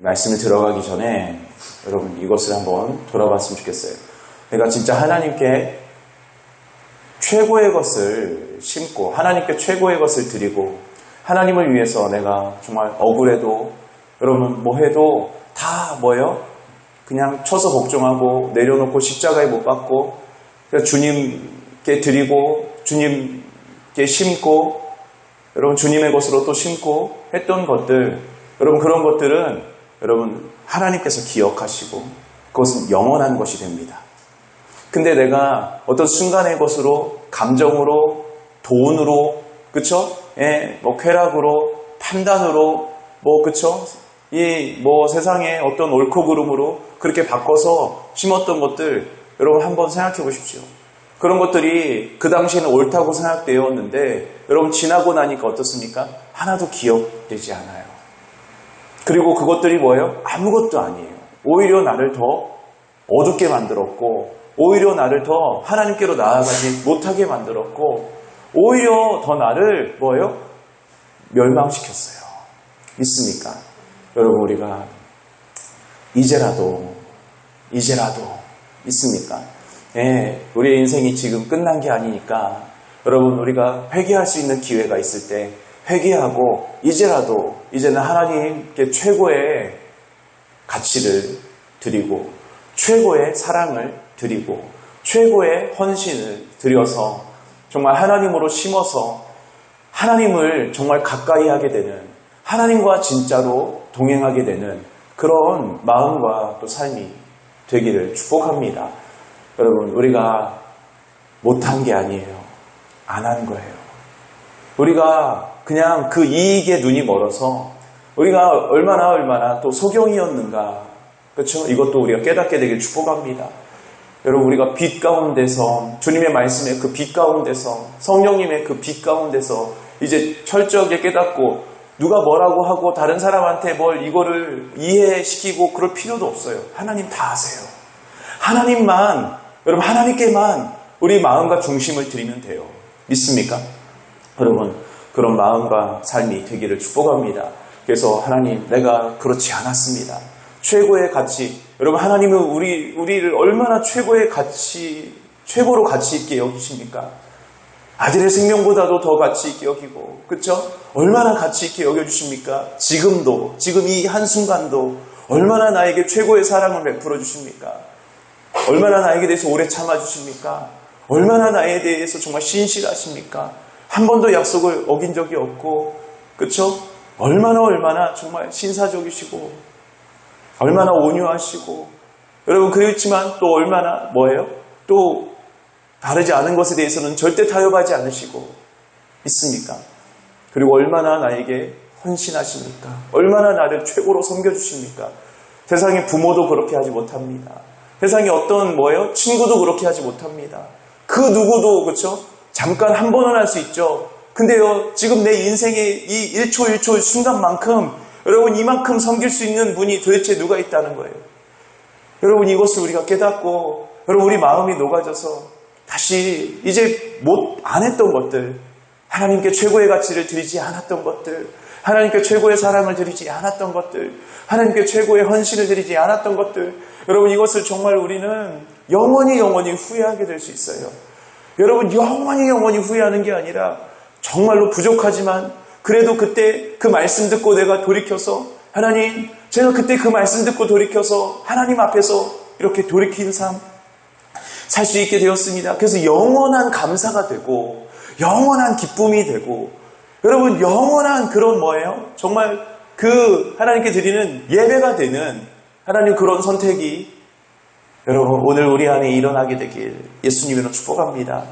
말씀을 들어가기 전에 여러분 이것을 한번 돌아봤으면 좋겠어요. 내가 진짜 하나님께 최고의 것을 심고 하나님께 최고의 것을 드리고 하나님을 위해서 내가 정말 억울해도 여러분 뭐 해도 다 뭐예요? 그냥 쳐서 복종하고 내려놓고 십자가에 못 박고 주님께 드리고 주님께 심고 여러분 주님의 것으로 또 심고 했던 것들 여러분 그런 것들은 여러분 하나님께서 기억하시고 그것은 영원한 것이 됩니다. 근데 내가 어떤 순간의 것으로 감정으로 돈으로 그쵸? 예, 뭐 쾌락으로 판단으로 뭐 그쵸? 이 뭐 세상의 어떤 옳고 그름으로 그렇게 바꿔서 심었던 것들 여러분 한번 생각해 보십시오. 그런 것들이 그 당시에는 옳다고 생각되었는데 여러분 지나고 나니까 어떻습니까? 하나도 기억되지 않아요. 그리고 그것들이 뭐예요? 아무것도 아니에요. 오히려 나를 더 어둡게 만들었고 오히려 나를 더 하나님께로 나아가지 못하게 만들었고 오히려 더 나를 뭐예요? 멸망시켰어요. 믿습니까? 여러분 우리가 이제라도 믿습니까? 예, 우리의 인생이 지금 끝난 게 아니니까 여러분 우리가 회개할 수 있는 기회가 있을 때 회개하고 이제는 하나님께 최고의 가치를 드리고 최고의 사랑을 드리고 최고의 헌신을 드려서 정말 하나님으로 심어서 하나님을 정말 가까이 하게 되는 하나님과 진짜로 동행하게 되는 그런 마음과 또 삶이 되기를 축복합니다. 여러분 우리가 못한 게 아니에요. 안 한 거예요. 우리가 그냥 그 이익에 눈이 멀어서 우리가 얼마나 또 소경이었는가 그렇죠? 이것도 우리가 깨닫게 되길 축복합니다. 여러분 우리가 빛 가운데서 주님의 말씀의 그 빛 가운데서 성령님의 그 빛 가운데서 이제 철저하게 깨닫고 누가 뭐라고 하고 다른 사람한테 뭘 이거를 이해시키고 그럴 필요도 없어요. 하나님 다 아세요. 하나님만 여러분 하나님께만 우리 마음과 중심을 드리면 돼요. 믿습니까? 여러분 그런 마음과 삶이 되기를 축복합니다. 그래서 하나님 내가 그렇지 않았습니다. 최고의 가치 여러분 하나님은 우리를 얼마나 최고의 가치 최고로 가치 있게 여기십니까? 아들의 생명보다도 더 가치 있게 여기고 그렇죠? 얼마나 가치 있게 여겨주십니까? 지금 이 한순간도 얼마나 나에게 최고의 사랑을 베풀어 주십니까? 얼마나 나에게 대해서 오래 참아주십니까? 얼마나 나에 대해서 정말 신실하십니까? 한 번도 약속을 어긴 적이 없고 그렇죠? 얼마나 정말 신사적이시고 얼마나 온유하시고 여러분 그렇지만 또 얼마나 뭐예요? 또 다르지 않은 것에 대해서는 절대 타협하지 않으시고 있습니까? 그리고 얼마나 나에게 헌신하십니까? 얼마나 나를 최고로 섬겨주십니까? 세상의 부모도 그렇게 하지 못합니다. 세상에 어떤 뭐예요? 친구도 그렇게 하지 못합니다. 그 누구도 그렇죠? 잠깐 한 번은 할 수 있죠. 근데요 지금 내 인생의 이 1초 순간만큼 여러분 이만큼 섬길 수 있는 분이 도대체 누가 있다는 거예요. 여러분 이것을 우리가 깨닫고 여러분 우리 마음이 녹아져서 다시 이제 안 했던 것들 하나님께 최고의 가치를 드리지 않았던 것들 하나님께 최고의 사랑을 드리지 않았던 것들 하나님께 최고의 헌신을 드리지 않았던 것들 여러분 이것을 정말 우리는 영원히 후회하게 될 수 있어요. 여러분 영원히 후회하는 게 아니라 정말로 부족하지만 그래도 그때 그 말씀 듣고 내가 돌이켜서 하나님 제가 그때 그 말씀 듣고 돌이켜서 하나님 앞에서 이렇게 돌이킨 삶 살 수 있게 되었습니다. 그래서 영원한 감사가 되고 영원한 기쁨이 되고 여러분 영원한 그런 뭐예요? 정말 그 하나님께 드리는 예배가 되는 하나님 그런 선택이 여러분 오늘 우리 안에 일어나게 되길 예수님으로 축복합니다.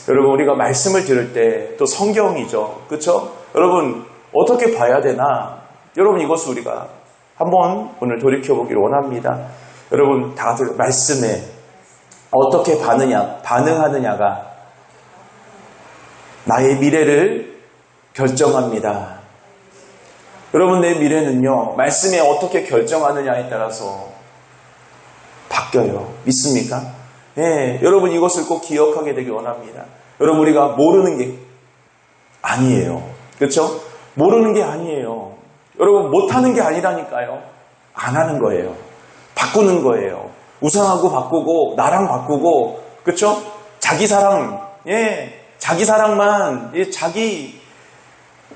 여러분 우리가 말씀을 들을 때 또 성경이죠. 그렇죠? 여러분 어떻게 봐야 되나? 여러분 이것을 우리가 한번 오늘 돌이켜보기를 원합니다. 여러분 다 같이 말씀에 어떻게 반응하느냐가 나의 미래를 결정합니다. 여러분 내 미래는요 말씀에 어떻게 결정하느냐에 따라서 바뀌어요. 믿습니까? 예, 여러분 이것을 꼭 기억하게 되길 원합니다. 여러분 우리가 모르는 게 아니에요. 그렇죠? 모르는 게 아니에요. 여러분 못하는 게 아니라니까요. 안 하는 거예요. 바꾸는 거예요. 우상하고 바꾸고 나랑 바꾸고 그렇죠? 자기 사랑, 자기 사랑만 자기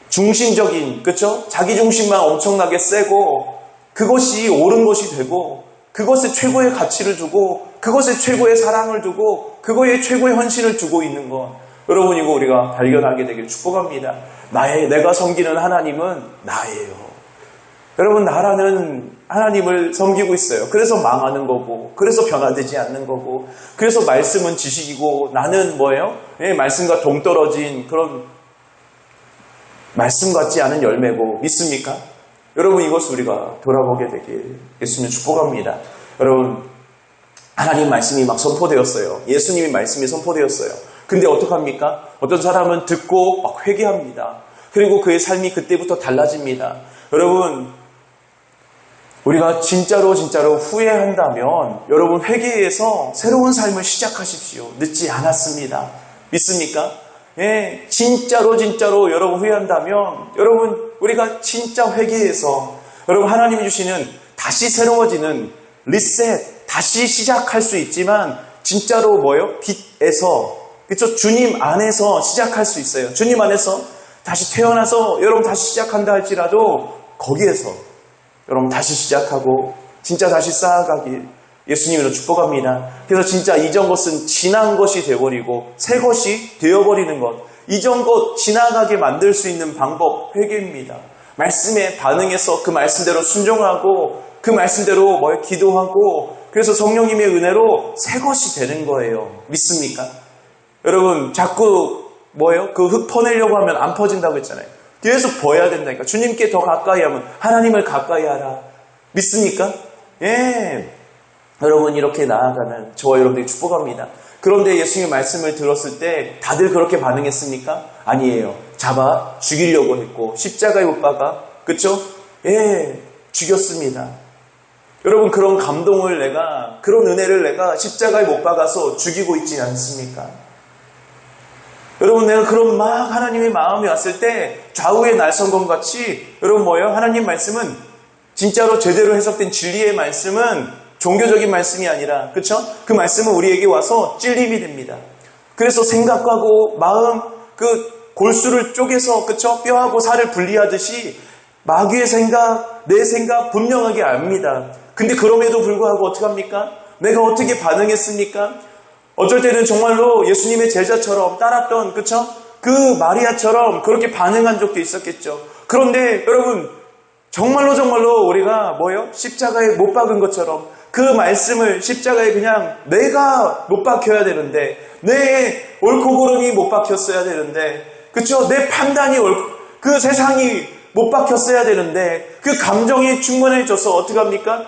중심적인 그렇죠? 자기 중심만 엄청나게 세고 그것이 옳은 것이 되고 그것에 최고의 가치를 두고 그것에 최고의 사랑을 두고 그거에 최고의 헌신을 두고 있는 것. 여러분 이거 우리가 발견하게 되길 축복합니다. 내가 섬기는 하나님은 나예요. 여러분 나라는 하나님을 섬기고 있어요. 그래서 망하는 거고 그래서 변화되지 않는 거고 그래서 말씀은 지식이고 나는 뭐예요? 말씀과 동떨어진 그런 말씀 같지 않은 열매고 믿습니까? 여러분 이것을 우리가 돌아보게 되길 예수님 축복합니다. 여러분 하나님 말씀이 막 선포되었어요. 예수님의 말씀이 선포되었어요. 근데 어떡합니까? 어떤 사람은 듣고 막 회개합니다. 그리고 그의 삶이 그때부터 달라집니다. 여러분 우리가 진짜로 후회한다면 여러분 회개해서 새로운 삶을 시작하십시오. 늦지 않았습니다. 믿습니까? 진짜로 여러분 후회한다면 여러분 우리가 진짜 회개해서 여러분 하나님이 주시는 다시 새로워지는 리셋 다시 시작할 수 있지만 진짜로 빛에서 그렇죠? 주님 안에서 시작할 수 있어요. 주님 안에서 다시 태어나서 여러분 다시 시작한다 할지라도 거기에서 여러분 다시 시작하고 진짜 다시 쌓아가길 예수님으로 축복합니다. 그래서 진짜 이전 것은 지난 것이 되어버리고 새 것이 되어버리는 것. 이전 것 지나가게 만들 수 있는 방법 회개입니다. 말씀에 반응해서 그 말씀대로 순종하고 그 말씀대로 기도하고 그래서 성령님의 은혜로 새 것이 되는 거예요. 믿습니까? 여러분 자꾸 그 흙 퍼내려고 하면 안 퍼진다고 했잖아요. 뒤에서 버야 된다니까. 주님께 더 가까이 하면 하나님을 가까이 하라. 믿습니까? 여러분 이렇게 나아가는 저와 여러분들이 축복합니다. 그런데 예수님의 말씀을 들었을 때 다들 그렇게 반응했습니까? 아니에요. 잡아 죽이려고 했고 십자가에 못 박아 그렇죠? 죽였습니다. 여러분 그런 감동을 그런 은혜를 내가 십자가에 못 박아서 죽이고 있지 않습니까? 여러분 내가 그런 하나님의 마음이 왔을 때 좌우의 날선검 같이 여러분 하나님 말씀은 진짜로 제대로 해석된 진리의 말씀은 종교적인 말씀이 아니라 그렇죠? 그 말씀은 우리에게 와서 찔림이 됩니다. 그래서 생각과 마음 골수를 쪼개서 그렇죠? 뼈하고 살을 분리하듯이 마귀의 생각, 내 생각 분명하게 압니다. 근데 그럼에도 불구하고 어떡합니까? 내가 어떻게 반응했습니까? 어쩔 때는 정말로 예수님의 제자처럼 따랐던 그쵸? 그 마리아처럼 그렇게 반응한 적도 있었겠죠. 그런데 여러분 정말로 우리가 십자가에 못 박은 것처럼 그 말씀을 십자가에 그냥 내가 못 박혀야 되는데 내 옳고 그름이 못 박혔어야 되는데 그쵸? 내 판단이 그 세상이 못 박혔어야 되는데 그 감정이 충만해져서 어떡합니까?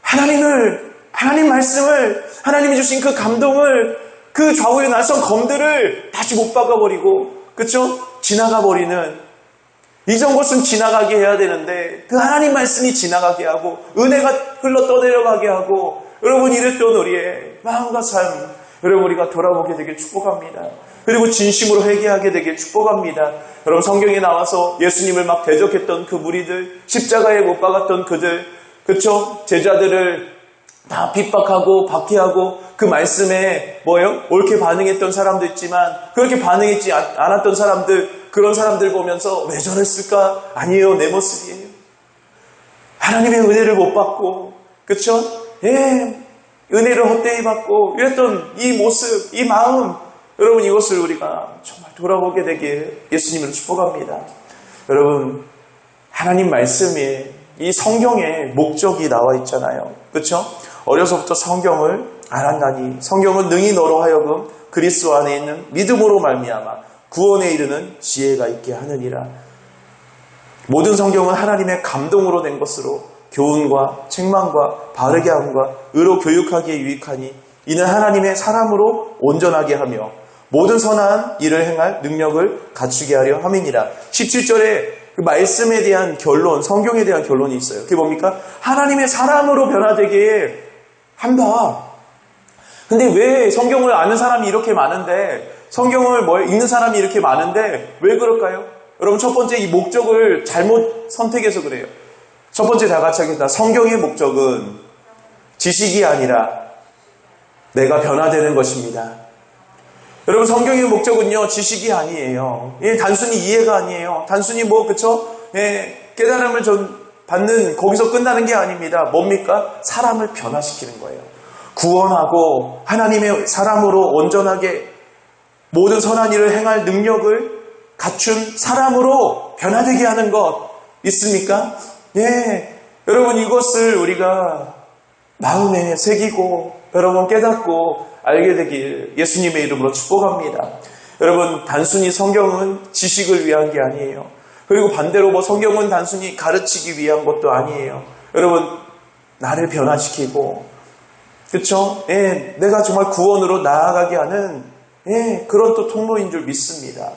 하나님 말씀을 하나님이 주신 그 감동을 그 좌우의 낯선 검들을 다시 못 박아버리고 그쵸? 지나가버리는 이전 것은 지나가게 해야 되는데 그 하나님 말씀이 지나가게 하고 은혜가 흘러 떠내려가게 하고 여러분 이랬던 우리의 마음과 삶 여러분 우리가 돌아보게 되길 축복합니다. 그리고 진심으로 회개하게 되길 축복합니다. 여러분 성경에 나와서 예수님을 막 대적했던 그 무리들 십자가에 못 박았던 그들 그쵸? 제자들을 다 핍박하고 박해하고 그 말씀에 옳게 반응했던 사람도 있지만 그렇게 반응했지 않았던 사람들 그런 사람들 보면서 왜 저랬을까? 아니에요. 내 모습이에요. 하나님의 은혜를 못 받고 그쵸? 은혜를 헛되이 받고 이랬던 이 모습 이 마음 여러분 이것을 우리가 정말 돌아보게 되길 예수님으로 축복합니다. 여러분 하나님 말씀에 이 성경에 목적이 나와 있잖아요. 그렇죠? 어려서부터 성경을 알았나니 성경은 능히 너로 하여금 그리스도 안에 있는 믿음으로 말미암아 구원에 이르는 지혜가 있게 하느니라. 모든 성경은 하나님의 감동으로 된 것으로 교훈과 책망과 바르게 함과 의로 교육하기에 유익하니 이는 하나님의 사람으로 온전하게 하며 모든 선한 일을 행할 능력을 갖추게 하려 함이니라. 17절에 그 말씀에 대한 결론, 성경에 대한 결론이 있어요. 그게 뭡니까? 하나님의 사람으로 변화되게 한다. 근데 왜 성경을 아는 사람이 이렇게 많은데, 성경을 읽는 사람이 이렇게 많은데 왜 그럴까요? 여러분 첫 번째 이 목적을 잘못 선택해서 그래요. 첫 번째 다 같이 하겠다. 성경의 목적은 지식이 아니라 내가 변화되는 것입니다. 여러분, 성경의 목적은요, 지식이 아니에요. 단순히 이해가 아니에요. 단순히 깨달음을 받는, 거기서 끝나는 게 아닙니다. 뭡니까? 사람을 변화시키는 거예요. 구원하고 하나님의 사람으로 온전하게 모든 선한 일을 행할 능력을 갖춘 사람으로 변화되게 하는 것 있습니까? 여러분, 이것을 우리가 마음에 새기고 여러분 깨닫고 알게 되길 예수님의 이름으로 축복합니다. 여러분, 단순히 성경은 지식을 위한 게 아니에요. 그리고 반대로 성경은 단순히 가르치기 위한 것도 아니에요. 여러분, 나를 변화시키고, 그쵸? 내가 정말 구원으로 나아가게 하는 그런 또 통로인 줄 믿습니다.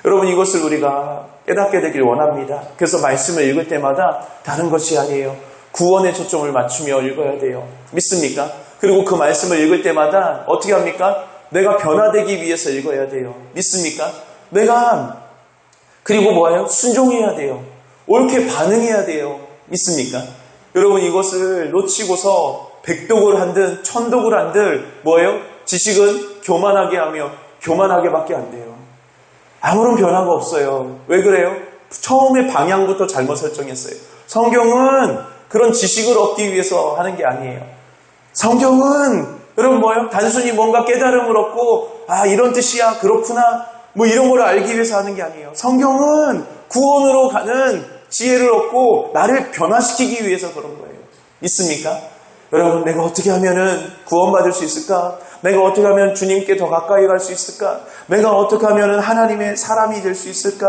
여러분, 이것을 우리가 깨닫게 되길 원합니다. 그래서 말씀을 읽을 때마다 다른 것이 아니에요. 구원에 초점을 맞추며 읽어야 돼요. 믿습니까? 그리고 그 말씀을 읽을 때마다 어떻게 합니까? 내가 변화되기 위해서 읽어야 돼요. 믿습니까? 그리고 뭐예요? 순종해야 돼요. 옳게 반응해야 돼요. 믿습니까? 여러분, 이것을 놓치고서 백독을 한들 천독을 한들 뭐예요? 지식은 교만하게 하며 교만하게밖에 안 돼요. 아무런 변화가 없어요. 왜 그래요? 처음에 방향부터 잘못 설정했어요. 성경은 그런 지식을 얻기 위해서 하는 게 아니에요. 성경은 여러분 뭐예요? 단순히 뭔가 깨달음을 얻고 이런 뜻이야, 그렇구나, 이런 걸 알기 위해서 하는 게 아니에요. 성경은 구원으로 가는 지혜를 얻고 나를 변화시키기 위해서 그런 거예요. 있습니까? 여러분, 내가 어떻게 하면은 구원받을 수 있을까? 내가 어떻게 하면 주님께 더 가까이 갈 수 있을까? 내가 어떻게 하면은 하나님의 사람이 될 수 있을까?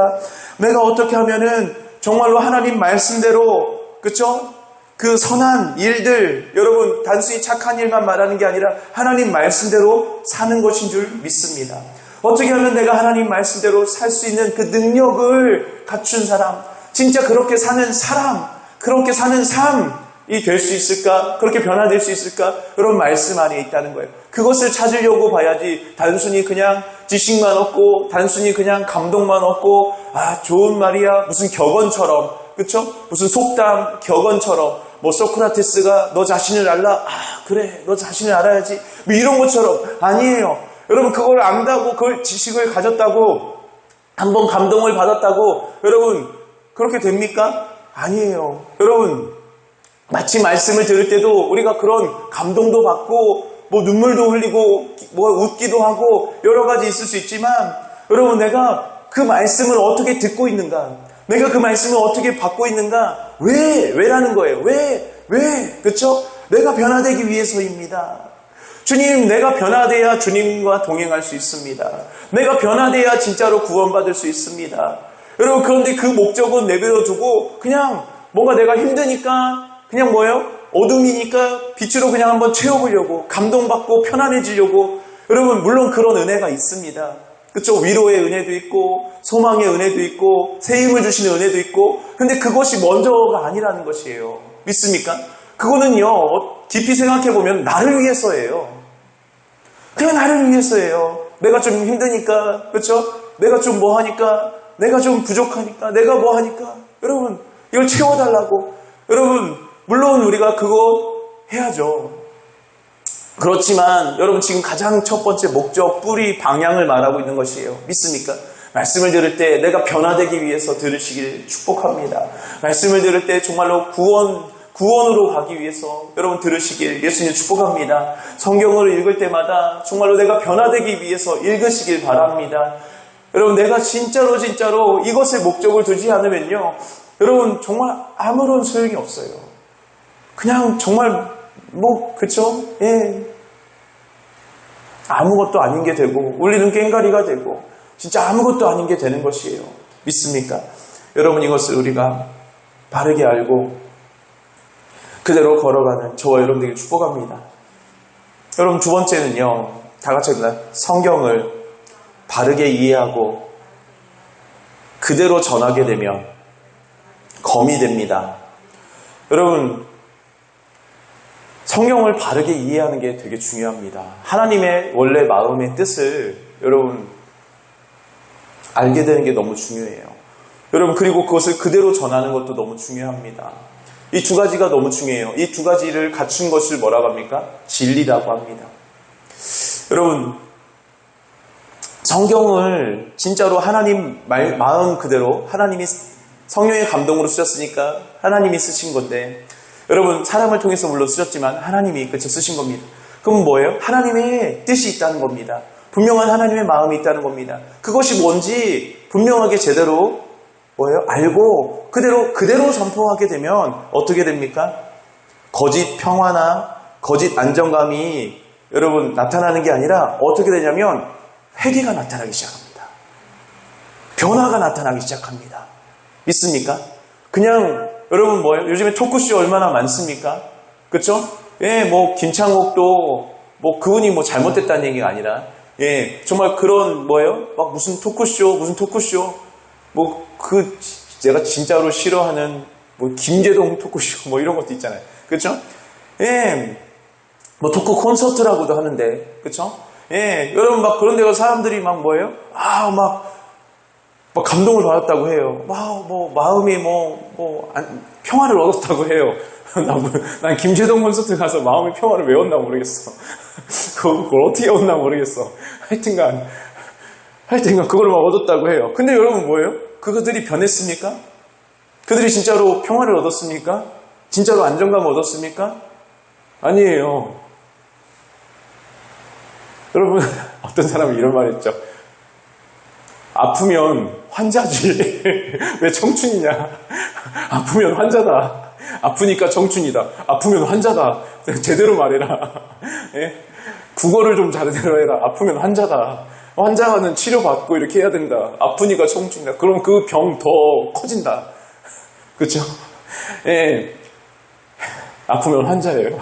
내가 어떻게 하면은 정말로 하나님 말씀대로, 그쵸? 그 선한 일들, 여러분, 단순히 착한 일만 말하는 게 아니라 하나님 말씀대로 사는 것인 줄 믿습니다. 어떻게 하면 내가 하나님 말씀대로 살 수 있는 그 능력을 갖춘 사람, 진짜 그렇게 사는 사람, 그렇게 사는 삶이 될 수 있을까? 그렇게 변화될 수 있을까? 그런 말씀 안에 있다는 거예요. 그것을 찾으려고 봐야지 단순히 그냥 지식만 얻고 단순히 그냥 감동만 얻고 좋은 말이야, 무슨 격언처럼, 그쵸? 무슨 속담 격언처럼 소크라테스가 너 자신을 알라? 그래, 너 자신을 알아야지, 이런 것처럼 아니에요. 여러분, 그걸 안다고, 그 지식을 가졌다고, 한번 감동을 받았다고 여러분 그렇게 됩니까? 아니에요. 여러분, 마치 말씀을 들을 때도 우리가 그런 감동도 받고 눈물도 흘리고 웃기도 하고 여러 가지 있을 수 있지만, 여러분, 내가 그 말씀을 어떻게 듣고 있는가, 내가 그 말씀을 어떻게 받고 있는가, 왜라는 거예요. 왜? 그쵸? 내가 변화되기 위해서입니다. 주님, 내가 변화돼야 주님과 동행할 수 있습니다. 내가 변화돼야 진짜로 구원받을 수 있습니다. 여러분, 그런데 그 목적은 내버려 두고 그냥 뭔가 내가 힘드니까 그냥 어둠이니까 빛으로 그냥 한번 채워보려고, 감동받고 편안해지려고. 여러분, 물론 그런 은혜가 있습니다. 그쵸? 위로의 은혜도 있고 소망의 은혜도 있고 새 힘을 주시는 은혜도 있고, 근데 그것이 먼저가 아니라는 것이에요. 믿습니까? 그거는요, 깊이 생각해보면 나를 위해서예요. 그냥 나를 위해서예요. 내가 좀 힘드니까, 그쵸? 내가 좀 하니까, 내가 좀 부족하니까, 내가 하니까, 여러분, 이걸 채워달라고. 여러분, 물론 우리가 그거 해야죠. 그렇지만 여러분, 지금 가장 첫 번째 목적, 뿌리, 방향을 말하고 있는 것이에요. 믿습니까? 말씀을 들을 때 내가 변화되기 위해서 들으시길 축복합니다. 말씀을 들을 때 정말로 구원으로 가기 위해서 여러분 들으시길 예수님 축복합니다. 성경을 읽을 때마다 정말로 내가 변화되기 위해서 읽으시길 바랍니다. 여러분, 내가 진짜로 이것의 목적을 두지 않으면요, 여러분, 정말 아무런 소용이 없어요. 그냥 정말 그쵸? 아무것도 아닌 게 되고 울리는 꽹과리가 되고 진짜 아무것도 아닌 게 되는 것이에요. 믿습니까? 여러분, 이것을 우리가 바르게 알고 그대로 걸어가는 저와 여러분들에게 축복합니다. 여러분, 두 번째는요, 다 같이 합니다. 성경을 바르게 이해하고 그대로 전하게 되면 검이 됩니다. 여러분, 성경을 바르게 이해하는 게 되게 중요합니다. 하나님의 원래 마음의 뜻을 여러분 알게 되는 게 너무 중요해요. 여러분, 그리고 그것을 그대로 전하는 것도 너무 중요합니다. 이 두 가지가 너무 중요해요. 이 두 가지를 갖춘 것을 뭐라고 합니까? 진리라고 합니다. 여러분, 성경을 진짜로 하나님 마음 그대로 하나님이 성령의 감동으로 쓰셨으니까 하나님이 쓰신 건데, 여러분, 사람을 통해서 물론 쓰셨지만 하나님이 그쵸 쓰신 겁니다. 그럼 뭐예요? 하나님의 뜻이 있다는 겁니다. 분명한 하나님의 마음이 있다는 겁니다. 그것이 뭔지 분명하게 제대로 뭐예요? 알고 그대로 선포하게 되면 어떻게 됩니까? 거짓 평화나 거짓 안정감이 여러분 나타나는 게 아니라 어떻게 되냐면 회개가 나타나기 시작합니다. 변화가 나타나기 시작합니다. 믿습니까? 그냥 여러분 뭐예요? 요즘에 토크쇼 얼마나 많습니까? 그렇죠? 예, 뭐 김창옥도 뭐 그분이 뭐 잘못됐다는 얘기가 아니라 예, 정말 그런 뭐예요? 막 무슨 토크쇼 뭐 그 제가 진짜로 싫어하는 뭐 김재동 토크쇼 뭐 이런 것도 있잖아요. 그렇죠? 예. 뭐 토크 콘서트라고도 하는데. 그렇죠? 예. 여러분 막 그런 데 가서 사람들이 막 뭐예요? 막 감동을 받았다고 해요. 뭐 마음이 평화를 얻었다고 해요. 난 김재동 콘서트 가서 마음의 평화를 왜 얻나 모르겠어. 그걸 어떻게 얻나 모르겠어. 하여튼간 그걸 막 얻었다고 해요. 근데 여러분 뭐예요? 그들이 변했습니까? 그들이 진짜로 평화를 얻었습니까? 진짜로 안정감을 얻었습니까? 아니에요. 여러분, 어떤 사람이 이런 말 했죠. 아프면 환자지. 왜 청춘이냐? 아프면 환자다. 아프니까 청춘이다. 아프면 환자다. 제대로 말해라. 예? 국어를 좀 제대로 해라. 아프면 환자다. 환자는 치료받고 이렇게 해야 된다. 아프니까 청춘이다. 그럼 그 병 더 커진다. 그렇죠? 예. 아프면 환자예요.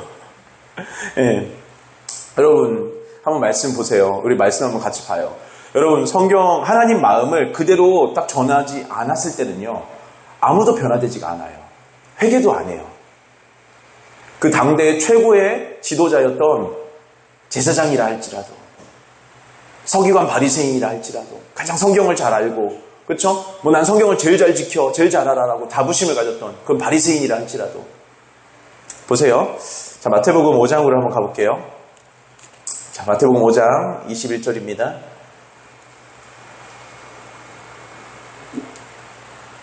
예. 여러분, 한번 말씀 보세요. 우리 말씀 한번 같이 봐요. 여러분, 성경 하나님 마음을 그대로 딱 전하지 않았을 때는요, 아무도 변화되지가 않아요. 회개도 안 해요. 그 당대의 최고의 지도자였던 제사장이라 할지라도, 서기관 바리새인이라 할지라도, 가장 성경을 잘 알고, 그렇죠? 뭐 난 성경을 제일 잘 지켜, 제일 잘 알아라고 자부심을 가졌던 그런 바리새인이라 할지라도. 보세요. 자, 마태복음 5장으로 한번 가볼게요. 자, 마태복음 5장 21절입니다.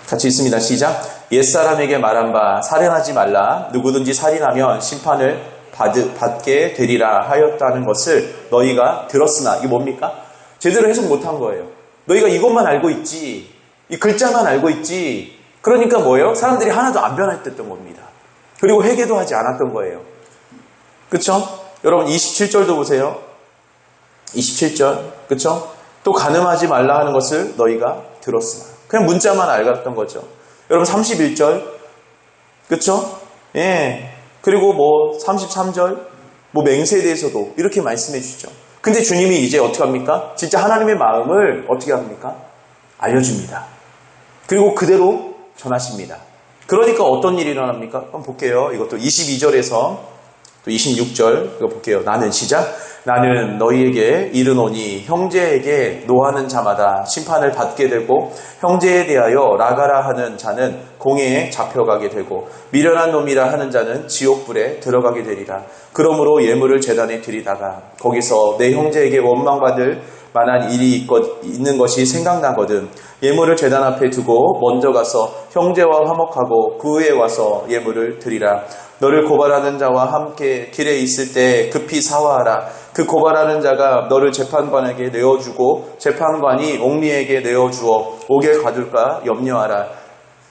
같이 있습니다. 시작. 옛사람에게 말한 바 살인하지 말라. 누구든지 살인하면 심판을 받게 되리라 하였다는 것을 너희가 들었으나, 이게 뭡니까? 제대로 해석 못한 거예요. 너희가 이것만 알고 있지, 이 글자만 알고 있지. 그러니까 뭐예요? 사람들이 하나도 안 변화했던 겁니다. 그리고 회개도 하지 않았던 거예요. 그쵸? 여러분 27절도 보세요. 27절. 그쵸? 또 간음하지 말라 하는 것을 너희가 들었으나. 그냥 문자만 알았던 거죠. 여러분 31절. 그쵸? 예. 그리고 뭐 33절. 뭐 맹세에 대해서도 이렇게 말씀해 주시죠. 근데 주님이 이제 어떻게 합니까? 진짜 하나님의 마음을 어떻게 합니까? 알려줍니다. 그리고 그대로 전하십니다. 그러니까 어떤 일이 일어납니까? 한번 볼게요. 이것도 22절에서 또 26절 이거 볼게요. 나는 시작. 나는 너희에게 이르노니 형제에게 노하는 자마다 심판을 받게 되고 형제에 대하여 라가라 하는 자는 공회에 잡혀가게 되고 미련한 놈이라 하는 자는 지옥불에 들어가게 되리라. 그러므로 예물을 제단에 드리다가 거기서 내 형제에게 원망받을 만한 일이 있는 것이 생각나거든 예물을 제단 앞에 두고 먼저 가서 형제와 화목하고 그 후에 와서 예물을 드리라. 너를 고발하는 자와 함께 길에 있을 때 급히 사화하라. 그 고발하는 자가 너를 재판관에게 내어주고 재판관이 옥리에게 내어주어 옥에 가둘까 염려하라.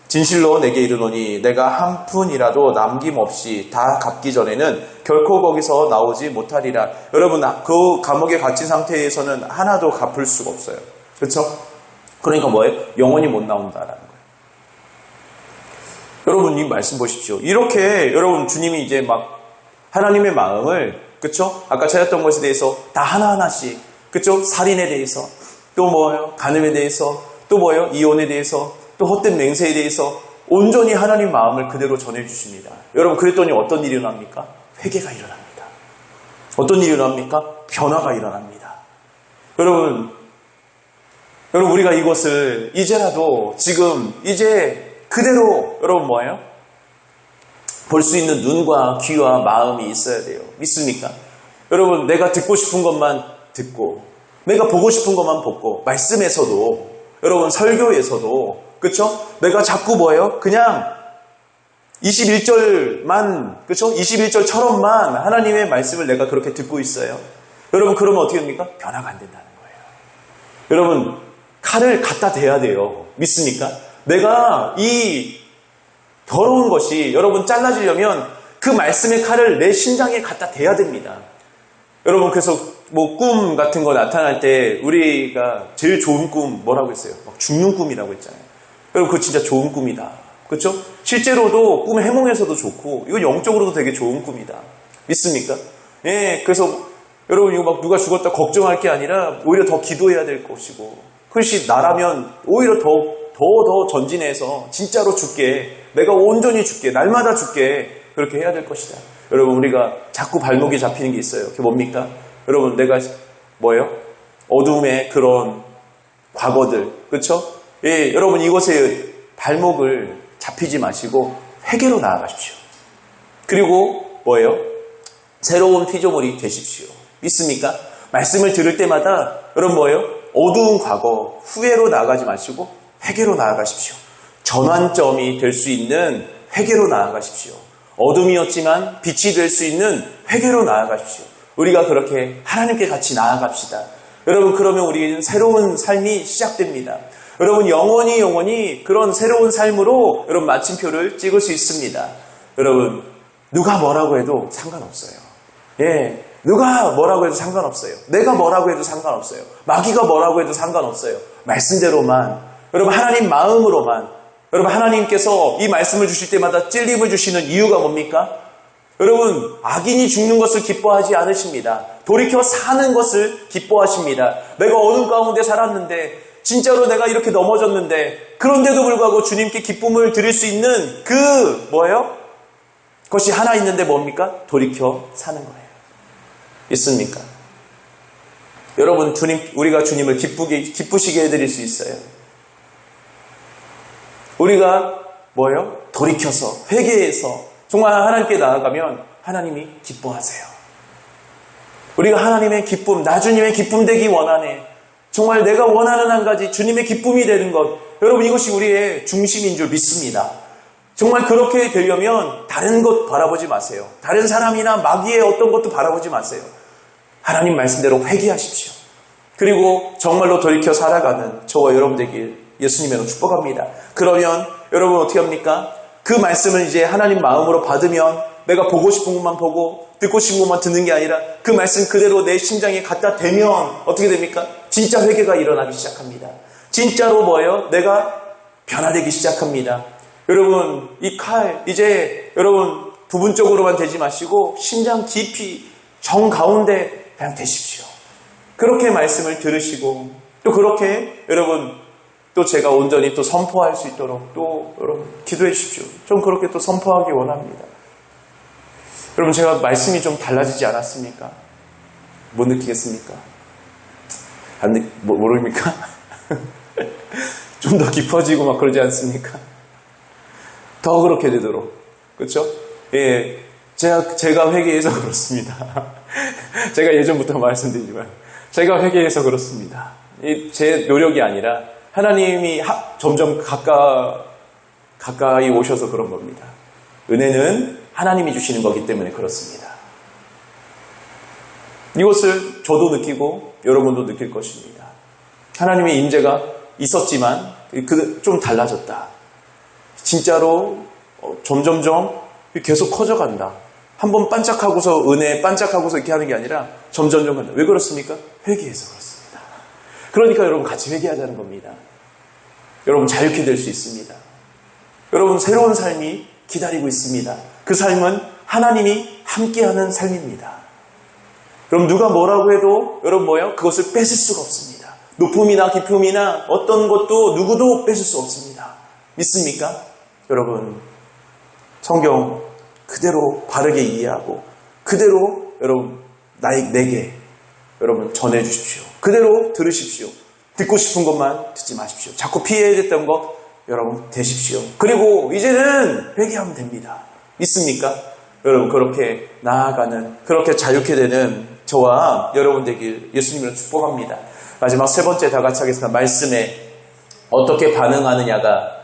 진실로 내게 이르노니 내가 한 푼이라도 남김없이 다 갚기 전에는 결코 거기서 나오지 못하리라. 여러분, 그 감옥에 갇힌 상태에서는 하나도 갚을 수가 없어요. 그렇죠? 그러니까 뭐예요? 영원히 못 나온다라는 거예요. 여러분, 이 말씀 보십시오. 이렇게 여러분 주님이 이제 막 하나님의 마음을, 그쵸? 아까 찾았던 것에 대해서 다 하나하나씩, 그쵸? 살인에 대해서, 또 뭐예요? 간음에 대해서, 또 뭐예요? 이혼에 대해서, 또 헛된 맹세에 대해서 온전히 하나님 마음을 그대로 전해주십니다. 여러분, 그랬더니 어떤 일이 일어납니까? 회개가 일어납니다. 어떤 일이 일어납니까? 변화가 일어납니다. 여러분, 우리가 이것을 이제라도 지금 이제 그대로 여러분 뭐예요? 볼 수 있는 눈과 귀와 마음이 있어야 돼요. 믿습니까? 여러분, 내가 듣고 싶은 것만 듣고, 내가 보고 싶은 것만 보고, 말씀에서도, 여러분, 설교에서도, 그쵸? 내가 자꾸 뭐예요? 그냥 21절만, 그쵸? 21절처럼만 하나님의 말씀을 내가 그렇게 듣고 있어요. 여러분, 그러면 어떻게 됩니까? 변화가 안 된다는 거예요. 여러분, 칼을 갖다 대야 돼요. 믿습니까? 내가 이 더러운 것이 여러분 잘라지려면 그 말씀의 칼을 내 심장에 갖다 대야 됩니다. 여러분, 그래서 뭐 꿈 같은 거 나타날 때 우리가 제일 좋은 꿈 뭐라고 했어요? 막 죽는 꿈이라고 했잖아요. 여러분, 그거 진짜 좋은 꿈이다. 그렇죠? 실제로도 꿈 해몽에서도 좋고 이거 영적으로도 되게 좋은 꿈이다. 믿습니까? 예, 그래서 여러분, 이거 막 누가 죽었다 걱정할 게 아니라 오히려 더 기도해야 될 것이고, 그것이 나라면 오히려 더 전진해서 진짜로 죽게, 내가 온전히 죽게, 날마다 죽게 그렇게 해야 될 것이다. 여러분, 우리가 자꾸 발목이 잡히는 게 있어요. 그게 뭡니까? 여러분, 내가 뭐예요? 어둠의 그런 과거들, 그렇죠? 예, 여러분, 이것에 발목을 잡히지 마시고 회개로 나아가십시오. 그리고 뭐예요? 새로운 피조물이 되십시오. 믿습니까? 말씀을 들을 때마다 여러분 뭐예요? 어두운 과거, 후회로 나아가지 마시고 회개로 나아가십시오. 전환점이 될 수 있는 회개로 나아가십시오. 어둠이었지만 빛이 될 수 있는 회개로 나아가십시오. 우리가 그렇게 하나님께 같이 나아갑시다. 여러분, 그러면 우리는 새로운 삶이 시작됩니다. 여러분, 영원히 그런 새로운 삶으로 여러분 마침표를 찍을 수 있습니다. 여러분, 누가 뭐라고 해도 상관없어요. 예, 누가 뭐라고 해도 상관없어요. 내가 뭐라고 해도 상관없어요. 마귀가 뭐라고 해도 상관없어요. 말씀대로만, 여러분, 하나님 마음으로만, 여러분, 하나님께서 이 말씀을 주실 때마다 찔림을 주시는 이유가 뭡니까? 여러분, 악인이 죽는 것을 기뻐하지 않으십니다. 돌이켜 사는 것을 기뻐하십니다. 내가 어둠 가운데 살았는데, 진짜로 내가 이렇게 넘어졌는데, 그런데도 불구하고 주님께 기쁨을 드릴 수 있는 뭐예요? 그것이 하나 있는데 뭡니까? 돌이켜 사는 거예요. 있습니까? 여러분, 우리가 주님을 기쁘시게 해드릴 수 있어요. 우리가 뭐예요? 돌이켜서, 회개해서, 정말 하나님께 나아가면 하나님이 기뻐하세요. 우리가 하나님의 기쁨, 나 주님의 기쁨 되기 원하네. 정말 내가 원하는 한 가지 주님의 기쁨이 되는 것. 여러분, 이것이 우리의 중심인 줄 믿습니다. 정말 그렇게 되려면 다른 것 바라보지 마세요. 다른 사람이나 마귀의 어떤 것도 바라보지 마세요. 하나님 말씀대로 회개하십시오. 그리고 정말로 돌이켜 살아가는 저와 여러분 되길 예수님으로 축복합니다. 그러면 여러분 어떻게 합니까? 그 말씀을 이제 하나님 마음으로 받으면 내가 보고 싶은 것만 보고 듣고 싶은 것만 듣는 게 아니라 그 말씀 그대로 내 심장에 갖다 대면 어떻게 됩니까? 진짜 회개가 일어나기 시작합니다. 진짜로 뭐예요? 내가 변화되기 시작합니다. 여러분, 이 칼 이제 여러분 부분적으로만 대지 마시고 심장 깊이 정 가운데 그냥 대십시오. 그렇게 말씀을 들으시고 또 그렇게 여러분 또 제가 온전히 또 선포할 수 있도록 또 여러분 기도해 주십시오. 좀 그렇게 또 선포하기 원합니다. 여러분, 제가 말씀이 좀 달라지지 않았습니까? 못 느끼겠습니까? 모릅니까? 좀 더 깊어지고 막 그러지 않습니까? 더 그렇게 되도록. 그렇죠? 예. 제가 회개해서 그렇습니다. 제가 예전부터 말씀드리지만 제가 회개해서 그렇습니다. 제 노력이 아니라 하나님이 점점 가까이 오셔서 그런 겁니다. 은혜는 하나님이 주시는 거기 때문에 그렇습니다. 이것을 저도 느끼고 여러분도 느낄 것입니다. 하나님의 임재가 있었지만 좀 달라졌다. 진짜로 점점점 계속 커져간다. 한번 반짝하고서 은혜 반짝하고서 이렇게 하는 게 아니라 점점점 간다. 왜 그렇습니까? 회개해서 그렇습니다. 그러니까 여러분 같이 회개하자는 겁니다. 여러분 자유케 될 수 있습니다. 여러분 새로운 삶이 기다리고 있습니다. 그 삶은 하나님이 함께하는 삶입니다. 그럼 누가 뭐라고 해도 여러분 뭐예요? 그것을 뺏을 수가 없습니다. 높음이나 깊음이나 어떤 것도 누구도 뺏을 수 없습니다. 믿습니까? 여러분 성경 그대로 바르게 이해하고 그대로 여러분 내게 여러분 전해 주십시오. 그대로 들으십시오. 듣고 싶은 것만 듣지 마십시오. 자꾸 피해야 됐던 것 여러분 되십시오. 그리고 이제는 회개하면 됩니다. 믿습니까? 여러분, 그렇게 나아가는, 그렇게 자유케 되는 저와 여러분 되길 예수님으로 축복합니다. 마지막 세 번째 다 같이 하겠습니다. 말씀에 어떻게 반응하느냐가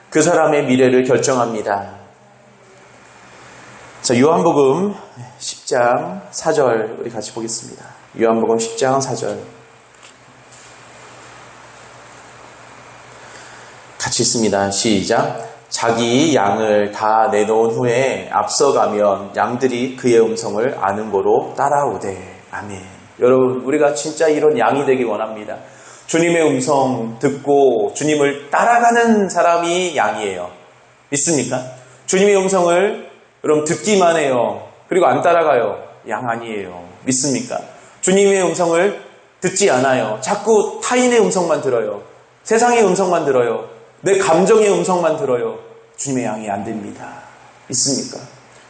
그 사람의 미래를 결정합니다. 자, 요한복음 10장 4절 우리 같이 보겠습니다. 요한복음 10장 4절 같이 있습니다. 시작. 자기 양을 다 내놓은 후에 앞서가면 양들이 그의 음성을 아는 고로 따라오되. 아멘. 여러분, 우리가 진짜 이런 양이 되기 원합니다. 주님의 음성 듣고 주님을 따라가는 사람이 양이에요. 믿습니까? 주님의 음성을 여러분 듣기만 해요. 그리고 안 따라가요. 양 아니에요. 믿습니까? 주님의 음성을 듣지 않아요. 자꾸 타인의 음성만 들어요. 세상의 음성만 들어요. 내 감정의 음성만 들어요. 주님의 양이 안 됩니다. 믿습니까?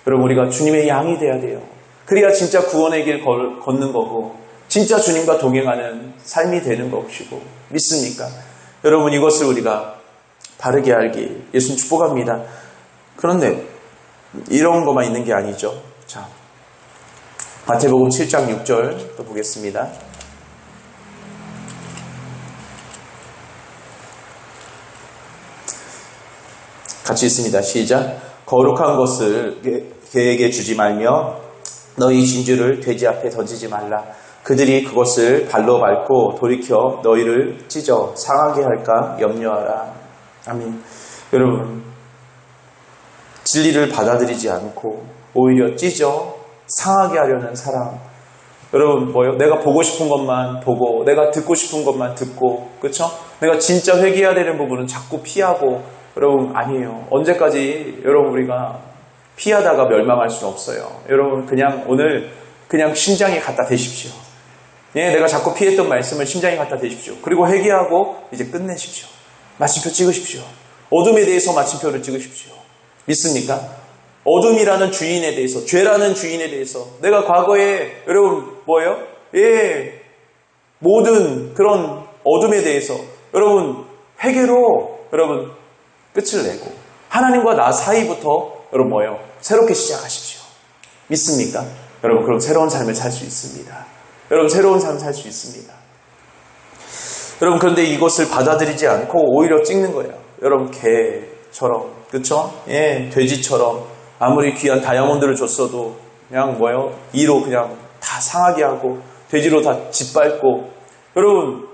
여러분, 우리가 주님의 양이 돼야 돼요. 그래야 진짜 구원의 길 걷는 거고 진짜 주님과 동행하는 삶이 되는 것이고. 믿습니까? 여러분, 이것을 우리가 바르게 알기 예수님 축복합니다. 그런데 이런 것만 있는 게 아니죠. 자, 마태복음 7장 6절 또 보겠습니다. 같이 있습니다. 시작. 거룩한 것을 개에게 주지 말며 너희 진주를 돼지 앞에 던지지 말라. 그들이 그것을 발로 밟고 돌이켜 너희를 찢어 상하게 할까 염려하라. 아멘. 여러분, 진리를 받아들이지 않고 오히려 찢어 상하게 하려는 사람. 여러분, 뭐요? 내가 보고 싶은 것만 보고 내가 듣고 싶은 것만 듣고, 그렇죠? 내가 진짜 회개해야 되는 부분은 자꾸 피하고. 여러분, 아니에요. 언제까지 여러분 우리가 피하다가 멸망할 수는 없어요. 여러분, 그냥 오늘 그냥 심장에 갖다 대십시오. 예, 내가 자꾸 피했던 말씀을 심장에 갖다 대십시오. 그리고 회개하고 이제 끝내십시오. 마침표 찍으십시오. 어둠에 대해서 마침표를 찍으십시오. 믿습니까? 어둠이라는 주인에 대해서, 죄라는 주인에 대해서 내가 과거에 여러분 뭐예요? 예, 모든 그런 어둠에 대해서 여러분 회개로 여러분 끝을 내고 하나님과 나 사이부터 여러분 뭐예요? 새롭게 시작하십시오. 믿습니까? 여러분, 그럼 새로운 삶을 살 수 있습니다. 여러분, 새로운 삶을 살 수 있습니다. 여러분, 그런데 이것을 받아들이지 않고 오히려 찍는 거예요. 여러분, 개처럼, 그쵸? 예, 돼지처럼 아무리 귀한 다이아몬드를 줬어도 그냥 뭐예요? 이로 그냥 다 상하게 하고 돼지로 다 짓밟고. 여러분,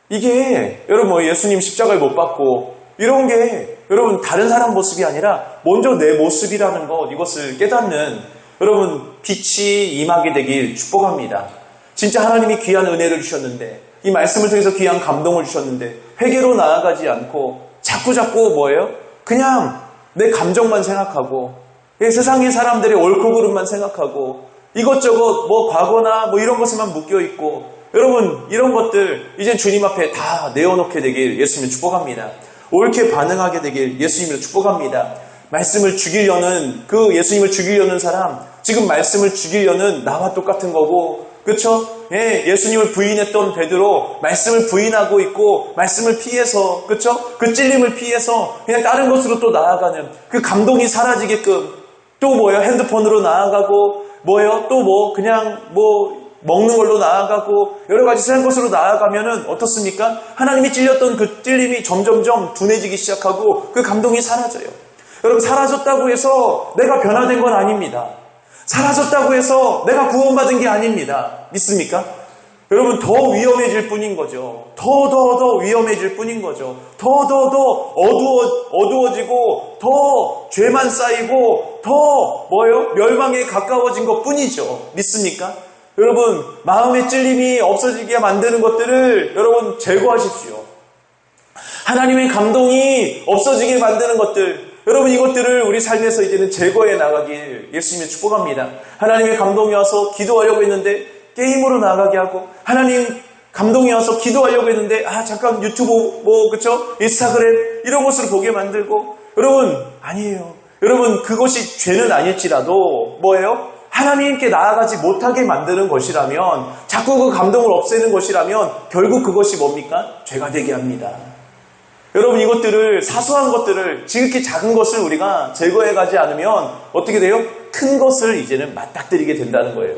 이게 여러분 뭐 예수님 십자가를 못 받고 이런 게 여러분 다른 사람 모습이 아니라 먼저 내 모습이라는 것, 이것을 깨닫는 여러분 빛이 임하게 되길 축복합니다. 진짜 하나님이 귀한 은혜를 주셨는데, 이 말씀을 통해서 귀한 감동을 주셨는데 회개로 나아가지 않고 자꾸 뭐예요? 그냥 내 감정만 생각하고 세상의 사람들의 옳고 그름만 생각하고 이것저것 뭐 과거나 뭐 이런 것에만 묶여있고. 여러분, 이런 것들 이제 주님 앞에 다 내어놓게 되길 예수님을 축복합니다. 옳게 반응하게 되길 예수님을 축복합니다. 말씀을 죽이려는 그 예수님을 죽이려는 사람, 지금 말씀을 죽이려는 나와 똑같은 거고, 그렇죠? 예, 예수님을 부인했던 베드로 말씀을 부인하고 있고 말씀을 피해서, 그렇죠? 그 찔림을 피해서 그냥 다른 것으로 또 나아가는 그 감동이 사라지게끔 또 뭐예요? 핸드폰으로 나아가고 뭐예요? 또 뭐 그냥 뭐 먹는 걸로 나아가고 여러 가지 세상 것으로 나아가면은 어떻습니까? 하나님이 찔렸던 그 찔림이 점점점 둔해지기 시작하고 그 감동이 사라져요. 여러분, 사라졌다고 해서 내가 변화된 건 아닙니다. 사라졌다고 해서 내가 구원받은 게 아닙니다. 믿습니까? 여러분, 더 위험해질 뿐인 거죠. 더 위험해질 뿐인 거죠. 더 어두워지고 더 죄만 쌓이고 더 뭐예요? 멸망에 가까워진 것 뿐이죠. 믿습니까? 여러분, 마음의 찔림이 없어지게 만드는 것들을 여러분 제거하십시오. 하나님의 감동이 없어지게 만드는 것들, 여러분 이것들을 우리 삶에서 이제는 제거해 나가길 예수님의 축복합니다. 하나님의 감동이 와서 기도하려고 했는데 게임으로 나가게 하고, 하나님 감동이 와서 기도하려고 했는데 잠깐 유튜브 뭐 그쵸? 인스타그램 이런 것으로 보게 만들고. 여러분, 아니에요. 여러분, 그것이 죄는 아닐지라도 뭐예요? 하나님께 나아가지 못하게 만드는 것이라면, 자꾸 그 감동을 없애는 것이라면 결국 그것이 뭡니까? 죄가 되게 합니다. 여러분, 이것들을, 사소한 것들을, 지극히 작은 것을 우리가 제거해 가지 않으면 어떻게 돼요? 큰 것을 이제는 맞닥뜨리게 된다는 거예요.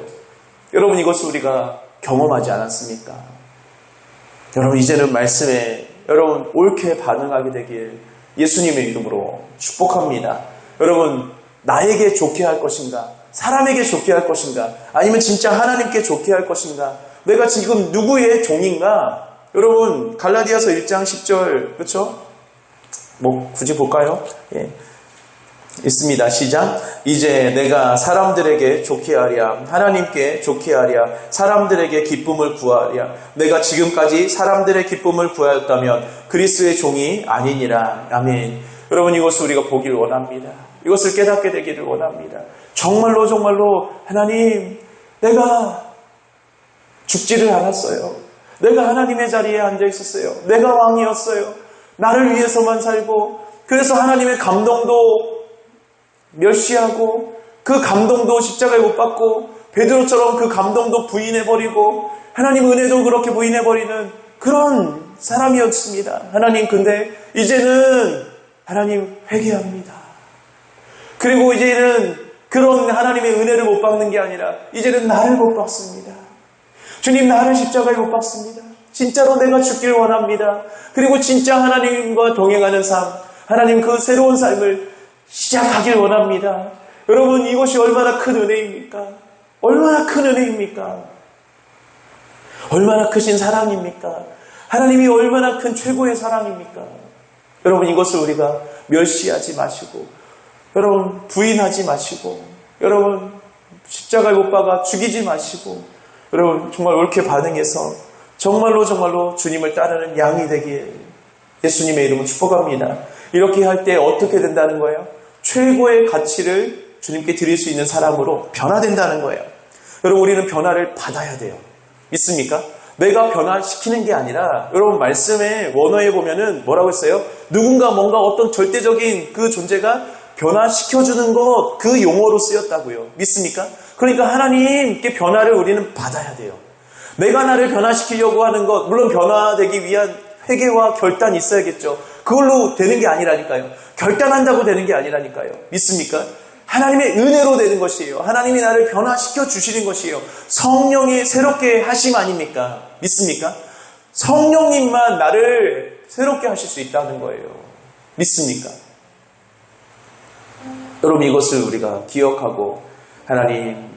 여러분, 이것을 우리가 경험하지 않았습니까? 여러분, 이제는 말씀에 여러분 옳게 반응하게 되길 예수님의 이름으로 축복합니다. 여러분, 나에게 좋게 할 것인가? 사람에게 좋게 할 것인가? 아니면 진짜 하나님께 좋게 할 것인가? 내가 지금 누구의 종인가? 여러분, 갈라디아서 1장 10절, 그렇죠? 뭐 굳이 볼까요? 예. 있습니다. 시작. 이제 내가 사람들에게 좋게 하랴, 하나님께 좋게 하랴, 사람들에게 기쁨을 구하랴. 내가 지금까지 사람들의 기쁨을 구하였다면 그리스도의 종이 아니니라. 아멘. 여러분, 이것을 우리가 보기를 원합니다. 이것을 깨닫게 되기를 원합니다. 정말로 하나님, 내가 죽지를 않았어요. 내가 하나님의 자리에 앉아 있었어요. 내가 왕이었어요. 나를 위해서만 살고, 그래서 하나님의 감동도 멸시하고, 그 감동도 십자가에 못 박고, 베드로처럼 그 감동도 부인해버리고, 하나님 은혜도 그렇게 부인해버리는 그런 사람이었습니다. 하나님, 근데 이제는 하나님 회개합니다. 그리고 이제는 그런 하나님의 은혜를 못 받는 게 아니라 이제는 나를 못 받습니다. 주님, 나를 십자가에 못 박습니다. 진짜로 내가 죽길 원합니다. 그리고 진짜 하나님과 동행하는 삶, 하나님 그 새로운 삶을 시작하길 원합니다. 여러분, 이것이 얼마나 큰 은혜입니까? 얼마나 큰 은혜입니까? 얼마나 크신 사랑입니까? 하나님이 얼마나 큰 최고의 사랑입니까? 여러분, 이것을 우리가 멸시하지 마시고, 여러분 부인하지 마시고, 여러분 십자가에 못 박아 죽이지 마시고, 여러분 정말 옳게 반응해서 정말로 주님을 따르는 양이 되길 예수님의 이름으로 축복합니다. 이렇게 할 때 어떻게 된다는 거예요? 최고의 가치를 주님께 드릴 수 있는 사람으로 변화된다는 거예요. 여러분, 우리는 변화를 받아야 돼요. 믿습니까? 내가 변화시키는 게 아니라, 여러분 말씀에 원어에 보면은 뭐라고 했어요? 누군가 뭔가 어떤 절대적인 그 존재가 변화시켜주는 것, 그 용어로 쓰였다고요. 믿습니까? 그러니까 하나님께 변화를 우리는 받아야 돼요. 내가 나를 변화시키려고 하는 것, 물론 변화되기 위한 회개와 결단이 있어야겠죠. 그걸로 되는 게 아니라니까요. 결단한다고 되는 게 아니라니까요. 믿습니까? 하나님의 은혜로 되는 것이에요. 하나님이 나를 변화시켜 주시는 것이에요. 성령이 새롭게 하심 아닙니까? 믿습니까? 성령님만 나를 새롭게 하실 수 있다는 거예요. 믿습니까? 여러분, 이것을 우리가 기억하고, 하나님,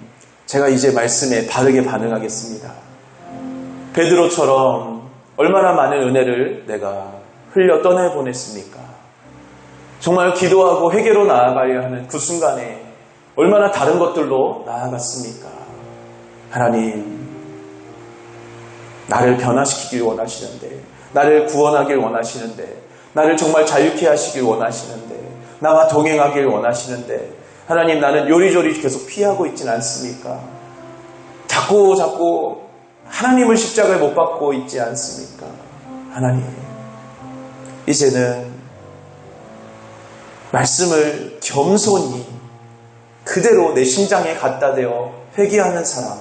제가 이제 말씀에 바르게 반응하겠습니다. 베드로처럼 얼마나 많은 은혜를 내가 흘려 떠내보냈습니까? 정말 기도하고 회개로 나아가야 하는 그 순간에 얼마나 다른 것들로 나아갔습니까? 하나님, 나를 변화시키길 원하시는데, 나를 구원하길 원하시는데, 나를 정말 자유케 하시길 원하시는데, 나와 동행하길 원하시는데, 하나님, 나는 요리조리 계속 피하고 있진 않습니까? 자꾸 하나님을 십자가에 못 박고 있지 않습니까? 하나님, 이제는 말씀을 겸손히 그대로 내 심장에 갖다 대어 회개하는 사람,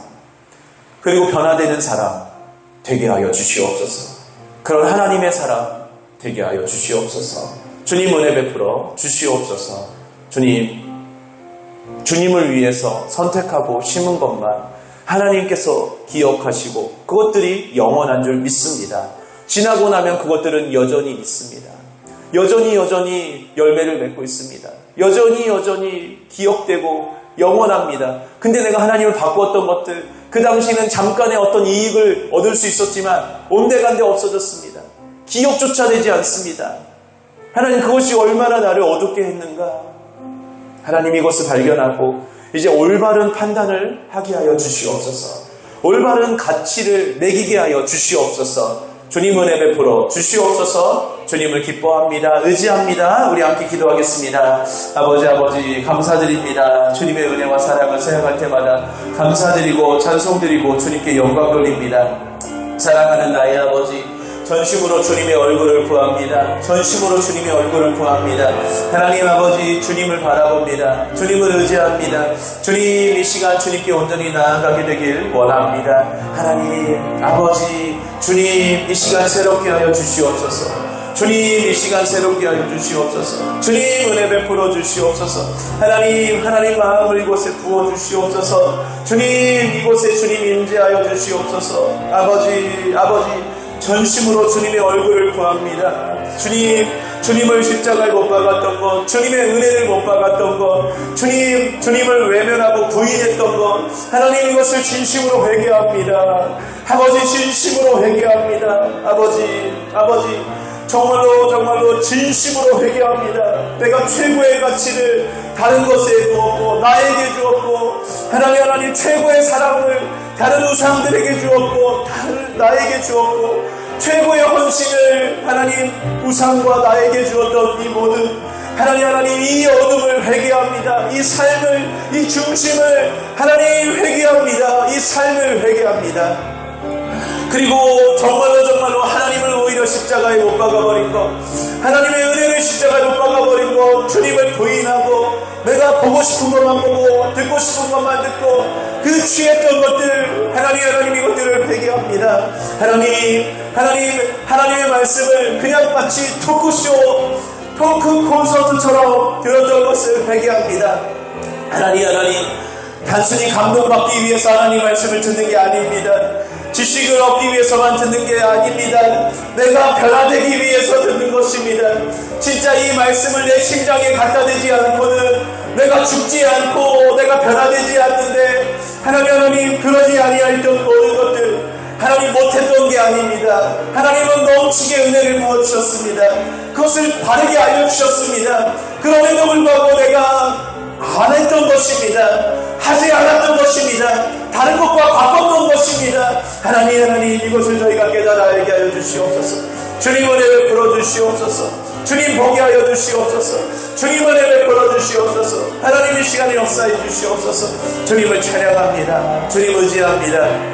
그리고 변화되는 사람 되게 하여 주시옵소서. 그런 하나님의 사람 되게 하여 주시옵소서. 주님 은혜 베풀어 주시옵소서. 주님을 위해서 선택하고 심은 것만 하나님께서 기억하시고 그것들이 영원한 줄 믿습니다. 지나고 나면 그것들은 여전히 있습니다. 여전히 열매를 맺고 있습니다. 여전히 기억되고 영원합니다. 근데 내가 하나님을 바꾸었던 것들, 그 당시에는 잠깐의 어떤 이익을 얻을 수 있었지만 온데간데 없어졌습니다. 기억조차 되지 않습니다. 하나님, 그것이 얼마나 나를 어둡게 했는가. 하나님, 이것을 발견하고 이제 올바른 판단을 하게 하여 주시옵소서. 올바른 가치를 매기게 하여 주시옵소서. 주님 은혜 베풀어 주시옵소서. 주님을 기뻐합니다. 의지합니다. 우리 함께 기도하겠습니다. 아버지 감사드립니다. 주님의 은혜와 사랑을 생각할 때마다 감사드리고 찬송드리고 주님께 영광 돌립니다. 사랑하는 나의 아버지, 전심으로 주님의 얼굴을 구합니다. 전심으로 주님의 얼굴을 구합니다. 하나님 아버지, 주님을 바라봅니다. 주님을 의지합니다. 주님, 이 시간 주님께 온전히 나아가게 되길 원합니다. 하나님 아버지, 주님, 이 시간 새롭게 하여 주시옵소서. 주님 이 시간 새롭게 하여 주시옵소서. 주님 은혜 베풀어 주시옵소서. 하나님 마음을 이곳에 부어 주시옵소서. 주님 이곳에 주님 임재하여 주시옵소서. 아버지 전심으로 주님의 얼굴을 구합니다. 주님을 십자가에 못 박았던 것, 주님의 은혜를 못 박았던 것, 주님을 외면하고 부인했던 것, 하나님 이것을 진심으로 회개합니다. 아버지 진심으로 회개합니다. 아버지 정말로 진심으로 회개합니다. 내가 최고의 가치를 다른 것에 두었고 나에게 주었고, 하나님 최고의 사랑을 다른 우상들에게 주었고 나에게 주었고, 최고의 헌신을 하나님 우상과 나에게 주었던 이 모든 하나님 이 어둠을 회개합니다. 이 삶을, 이 중심을 하나님 회개합니다. 이 삶을 회개합니다. 그리고 정말로 하나님을 오히려 십자가에 못 박아버린 것, 하나님의 은혜를 십자가에 못 박아버린 것, 주님을 부인하고 내가 보고 싶은 것만 보고 듣고 싶은 것만 듣고 그 취했던 것들, 하나님 이것들을 회개합니다. 하나님의 말씀을 그냥 마치 토크 콘서트처럼 들었던 것을 회개합니다. 하나님 단순히 감동받기 위해서 하나님 말씀을 듣는 게 아닙니다. 지식을 얻기 위해서만 듣는 게 아닙니다. 내가 변화되기 위해서 듣는 것입니다. 진짜 이 말씀을 내 심장에 갖다 대지 않고는 내가 죽지 않고 내가 변화되지 않는데, 하나님 그러지 아니하였던 모든 것들 하나님 못했던 게 아닙니다. 하나님은 넘치게 은혜를 부어주셨습니다. 그것을 바르게 알려주셨습니다. 그럼에도 불구하고 내가 안 했던 것입니다. 하지 않았던 것입니다. 다른 것과 바꿨던 것입니다. 하나님 이것을 저희가 깨달아 알게 하여 주시옵소서. 주님 은혜 베풀어 주시옵소서. 주님 보게 하여 주시옵소서. 주님 은혜 베풀어 주시옵소서. 하나님 이 시간에 역사해 주시옵소서. 주님을 찬양합니다. 주님 의지합니다.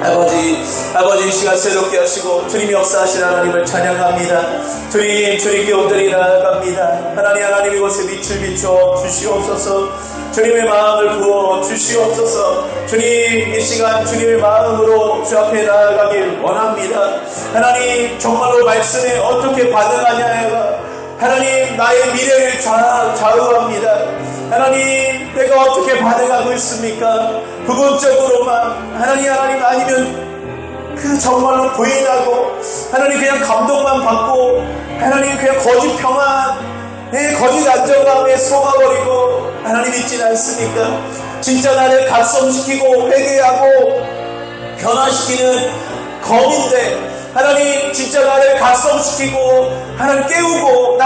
아버지 이 시간 새롭게 하시고 주님이 역사하신 하나님을 찬양합니다. 주님께 엎드리 나아갑니다. 하나님 이곳에 빛을 비춰 주시옵소서. 주님의 마음을 부어 주시옵소서. 주님 이 시간 주님의 마음으로 주 앞에 나아가길 원합니다. 하나님 정말로 말씀에 어떻게 반응하냐가 하나님 나의 미래를 좌우합니다. 하나님 내가 어떻게 반응하고 있습니까? 부분적으로만 하나님 아니면 그 정말로 부인하고 하나님 그냥 감동만 받고 하나님 그냥 거짓 평안, 거짓 안정감에 속아버리고 하나님 있진 않습니까? 진짜 나를 각성시키고 회개하고 변화시키는 검인데, 하나님 진짜 나를 각성시키고 나를 깨우고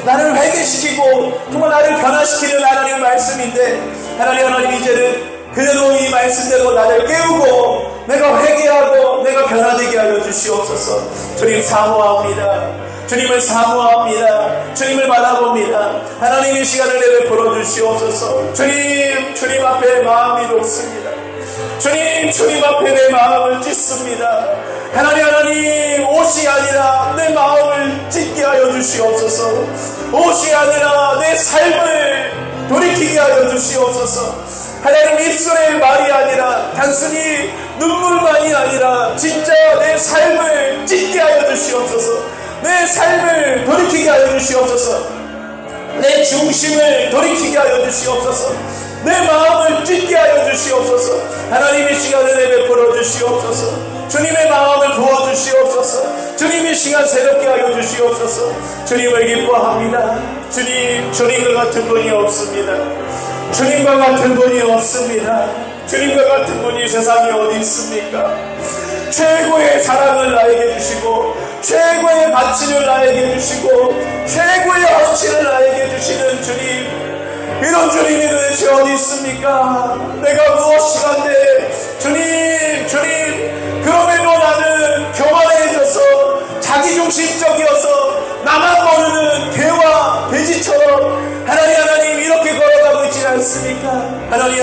나를 회개시키고 정말 나를 변화시키는 하나님 말씀인데, 하나님 이제는 그대로 이 말씀대로 나를 깨우고 내가 회개하고 내가 변화되게 하여 주시옵소서. 주님 사모합니다. 주님을 사모합니다. 주님을 바라봅니다. 하나님 이 시간을 내게 베풀어 주시옵소서. 주님 앞에 마음이 녹습니다. 주님 앞에 내 마음을 찢습니다. 하나님 옷이 아니라 내 마음을 찢게 하여 주시옵소서. 옷이 아니라 내 삶을 돌이키게 하여 주시옵소서. 하나님 입술의 말이 아니라 단순히 눈물만이 아니라 진짜 내 삶을 찢게 하여 주시옵소서. 내 삶을 돌이키게 하여 주시옵소서. 내 중심을 돌이키게 하여 주시옵소서. 내 마음을 찢게 하여 주시옵소서. 하나님 이 시간을 베풀어 주시옵소서. 주님의 마음을 부어주시옵소서. 주님 이 시간 새롭게 하여 주시옵소서. 주님을 기뻐합니다. 주님과 같은 분이 없습니다. 주님과 같은 분이 없습니다. 주님과 같은 분이 세상에 어디 있습니까? 최고의 사랑을 나에게 주시고 최고의 가치를 나에게 주시고 최고의 헌신을 나에게 주시는 주님, 이런 주님이 도대체 어디 있습니까? 내가 무엇이 한데 주님 그럼에도 나는 교만해져서 자기중심적이어서 나만 모르는 개와 돼지처럼 하나님 이렇게 걸어가고 있지 않습니까? 하나님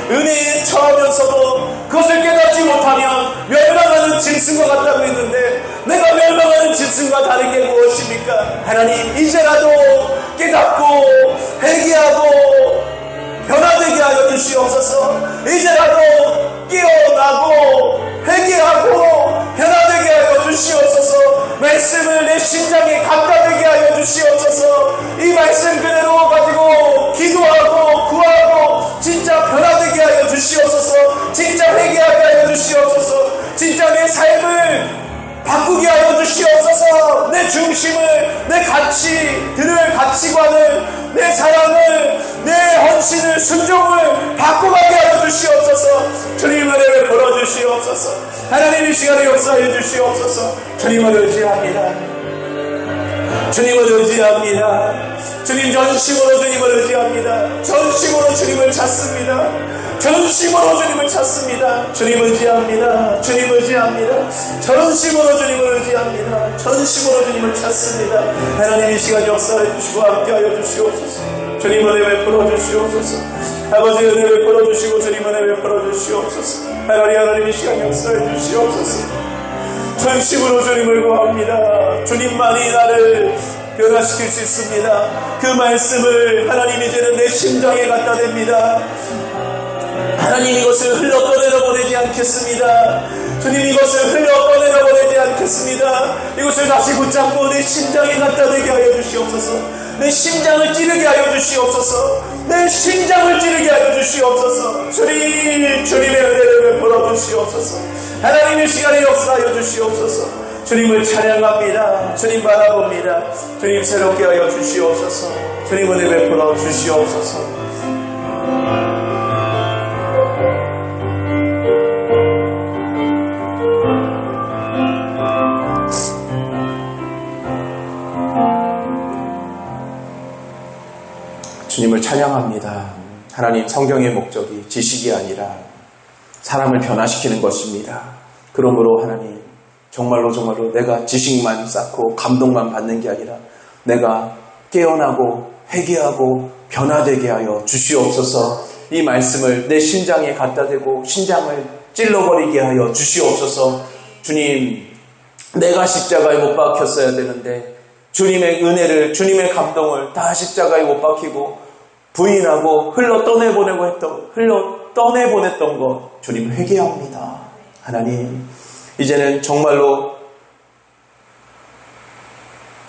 은혜에 처하면서도 그것을 깨닫지 못하면 멸망하는 짐승과 같다고 했는데, 내가 멸망하는 짐승과 다른 게 무엇입니까? 하나님 이제라도 깨닫고 회개하고 변화되게 하여 주시옵소서. 이제라도 깨어나고 회개하고 변화되게 하여 주시옵소서. 말씀을 내 심장에 갖다 대게 하여 주시옵소서. 이 말씀 그대로 가지고 기도하고 구하고 진짜 변화되게 하여 주시옵소서. 진짜 회개하게 하여 주시옵소서. 진짜 내 삶을 바꾸게 하여 주시옵소서. 내 중심을, 내 가치들을, 가치관을, 내 사랑을, 내 헌신을, 순종을 바꿔가게 하여 주시옵소서. 주님 은혜를 베풀어 주시옵소서. 하나님 이 시간에 역사해 주시옵소서. 주님을 의지합니다. 주님을 의지합니다. 주님 전심으로 주님을 의지합니다. 전심으로 주님을 찾습니다. 전심으로 주님을 찾습니다. 주님 의지합니다. 주님 의지합니다. 전심으로 주님을 의지합니다. 전심으로 주님을 찾습니다. 하나님 이 시간 역사해 주시고 함께하여 주시옵소서. 주님 은혜 베풀어 주시옵소서. 아버지 은혜 베풀어 주시고 주님 은혜 베풀어 주시옵소서. 하나님 이 시간 역사해 주시옵소서. 전심으로 주님을 구합니다. 주님만이 나를 변화시킬 수 있습니다. 그 말씀을 하나님 이제는 내 심장에 갖다 댑니다. 하나님 이것을 흘러 떠내려 보내지 않겠습니다. 주님 이것을 흘러 떠내려 보내지 않겠습니다. 이것을 다시 붙잡고 내 심장에 갖다 대게 하여 주시옵소서. 내 심장을 찌르게 하여 주시옵소서. 내 심장을 찌르게 하여 주시옵소서. 주님의 은혜를 베풀어 주시옵소서. 하나님의 시간에 역사하여 주시옵소서. 주님을 찬양합니다. 주님 바라봅니다. 주님 새롭게 하여 주시옵소서. 주님 은혜 베풀어 주시옵소서. 주님을 찬양합니다. 하나님 성경의 목적이 지식이 아니라 사람을 변화시키는 것입니다. 그러므로 하나님 정말로 내가 지식만 쌓고 감동만 받는 게 아니라 내가 깨어나고 회개하고 변화되게 하여 주시옵소서. 이 말씀을 내 심장에 갖다 대고 심장을 찔러버리게 하여 주시옵소서. 주님, 내가 십자가에 못 박혔어야 되는데 주님의 은혜를, 주님의 감동을 다 십자가에 못 박히고 부인하고 흘러 떠내보냈던 것, 주님 회개합니다. 하나님, 이제는 정말로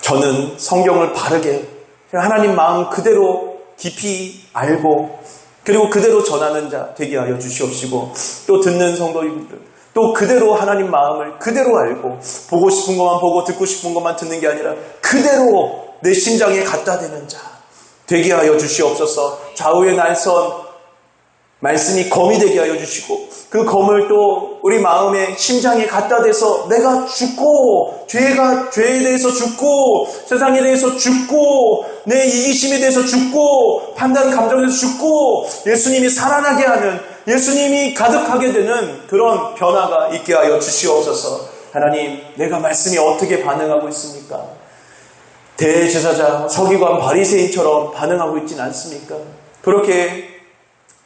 저는 성경을 바르게 하나님 마음 그대로 깊이 알고 그리고 그대로 전하는 자 되게 하여 주시옵시고, 또 듣는 성도님들 또 그대로 하나님 마음을 그대로 알고 보고 싶은 것만 보고 듣고 싶은 것만 듣는 게 아니라 그대로 내 심장에 갖다 대는 자 되게 하여 주시옵소서. 좌우의 날선 말씀이 검이 되게 하여 주시고 그 검을 또 우리 마음의 심장에 갖다 대서 내가 죽고 죄에 대해서 죽고 세상에 대해서 죽고 내 이기심에 대해서 죽고 판단 감정에 대해서 죽고 예수님이 살아나게 하는, 예수님이 가득하게 되는 그런 변화가 있게 하여 주시옵소서. 하나님, 내가 말씀이 어떻게 반응하고 있습니까? 대제사장, 서기관, 바리새인처럼 반응하고 있지는 않습니까? 그렇게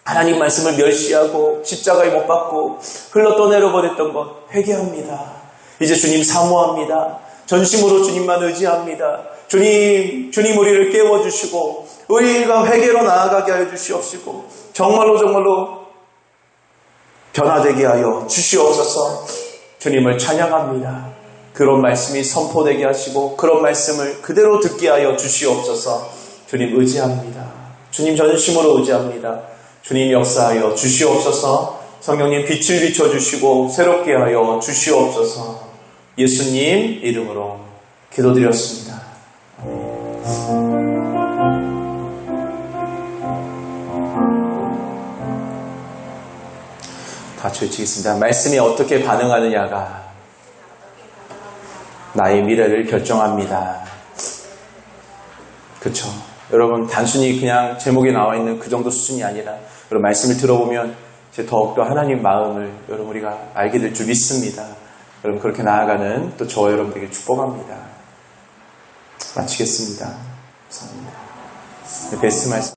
하나님 말씀을 멸시하고 십자가에 못 박고 흘러 떠내려 버렸던 것 회개합니다. 이제 주님 사모합니다. 전심으로 주님만 의지합니다. 주님 우리를 깨워주시고 우리가 회개로 나아가게 하여 주시옵시고 정말로 변화되게 하여 주시옵소서. 주님을 찬양합니다. 그런 말씀이 선포되게 하시고 그런 말씀을 그대로 듣게 하여 주시옵소서. 주님 의지합니다. 주님 전심으로 의지합니다. 주님 역사하여 주시옵소서. 성령님 빛을 비춰주시고 새롭게 하여 주시옵소서. 예수님 이름으로 기도드렸습니다. 같이 외치겠습니다. 말씀이 어떻게 반응하느냐가 나의 미래를 결정합니다. 그렇죠? 여러분, 단순히 그냥 제목에 나와 있는 그 정도 수준이 아니라 여러분 말씀을 들어보면 이제 더욱더 하나님 마음을 여러분 우리가 알게 될 줄 믿습니다. 여러분 그렇게 나아가는 또 저와 여러분에게 축복합니다. 마치겠습니다. 감사합니다. 베스트 말씀.